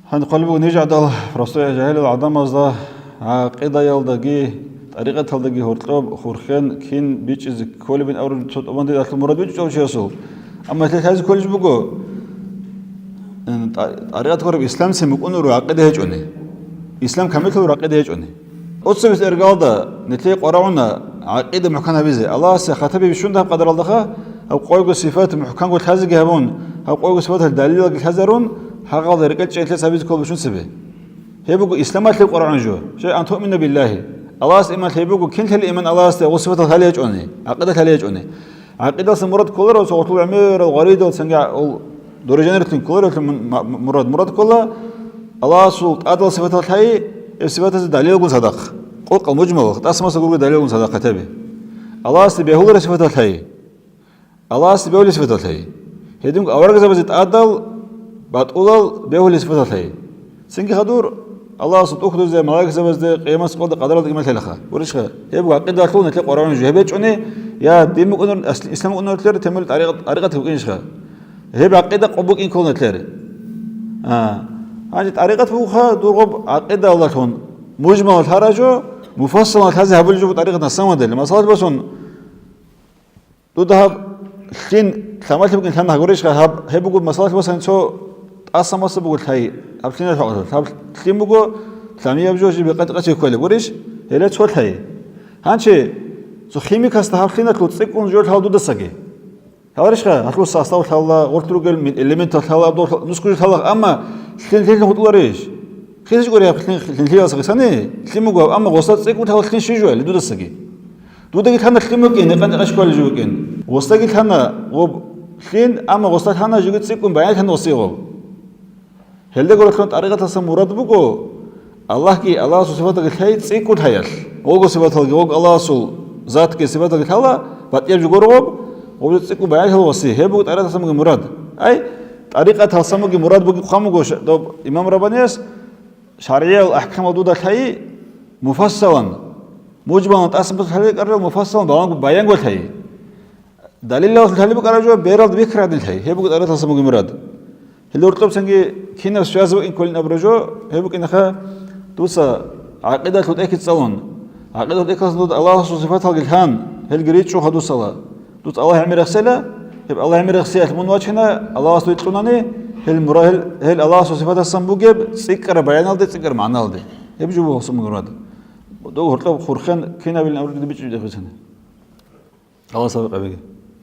хан qalbigu nejadal просто жахил адамазда aqidayaldaги тариqataldaги хурдлоо хурхэн кин бичиз колбин аврын томонд атл мурад бич жавшасул amma хаз колж буго тариqatгор ислам сэм унуру aqida хежони ислам камилтур aqida хежони отсовис эргалда нэтле qorawna aqida муханабизе аллах се хатаби бишунда qadaraldaha ав qойгу сифат мухкангу хазиги хавун ав qойгу сифат далилги хазарун хагал эргэлжлээ сабиз кол бишун себе хебугу исламатлы qorawna жо шей антумина биллахи аллах иман хебугу кинтел иман аллах се осифат халиж они aqida халиж они aqidасы мурад колор соотул амер горидо сенга ол дөреженертин колор мурад кола аллах сул адал сифат хай сифат далилгу садақ qol mujmal tasmasa gurgu dalilgun sadaqa tabi Allah se behulur sifat hay Allah se behulur sifat hay hedung awrga zabazit adal batulal behulur sifat hay singi hadur Allah se tukhdu ze malaik zabazde qiyamas qolda qadarat imal halakha urishqa hebu aqida tlun tle qoran jebechuni ya dimu qonur islam qonurlar temel tariqat huqinshqa hebu aqida qobuk in qonurlar hani tariqat huqa durgob aqida Allah tlun mujmal harajo مفصل هذا هبل جو بطريقة نسمة ده لما صار بسون دو ده خين ثمانية بقول ثمانية هقوليش هب بقول مسألة بس إنسو أصلا ما بقول هاي أبتين فقط هب خين بقول ثمانية بجوج بقت قتي كله قوليش هلا تقول هاي هانشي سو خيميك هست هب خينك لو تسيكون جور هاو دو دسكي هقوليش هتلو ساستاو ثلا ورتلوجل من إليمنت ثلا أبدو نسكوج ثلا أما خين هتقوليش خيش قولي خلين خياس غساني خيموغو أما غوصات سيكون تاول خلين شيجوا اللي دودسكي دودكي ثانا خيموغين نقان أشكال جوكين غوصتكي ثانا غوب خلين أما غوصات ثانا جوكت سيكون بعين ثانا غوصيغو هلدا قولت خلون طريقة تصم مراد بوغو الله كي الله سو صفاتك الخيط سيكون هيال غوغو صفاتك غوغ الله سو ذاتك صفاتك الخلا باتيب جوغور غوب غوب سيكون بعين ثانا غوصي هبوغ طريقة تصم مراد أي طريقة تصم مراد بوغو خاموغو إمام ربانيس شرعية الأحكام الدودة هي مفصلا مجملا تأسمت هذه القرار مفصلا بيان قلت هي دليل الله هذه القرار جو بيرد بكرة دل هي بقول أراد تصمم مراد اللي أرتب سنجي كنا سوازو إن كلنا برجو هي بقول إنها توسا عقيدة تأكد صلون عقيدة تأكد الله صفاتها الجهان هل قريت شو هدو صلاة دوت الله يعمل رسالة هب الله يعمل رسالة من وجهنا الله سبحانه هل مراه هل الله صفات السمبوجب سكر بيان الده سكر معنى الده يبجوا بوصم مراد دو هرتلو خورخان كنا بالأمر ده بيجي ده بسنة الله سبحانه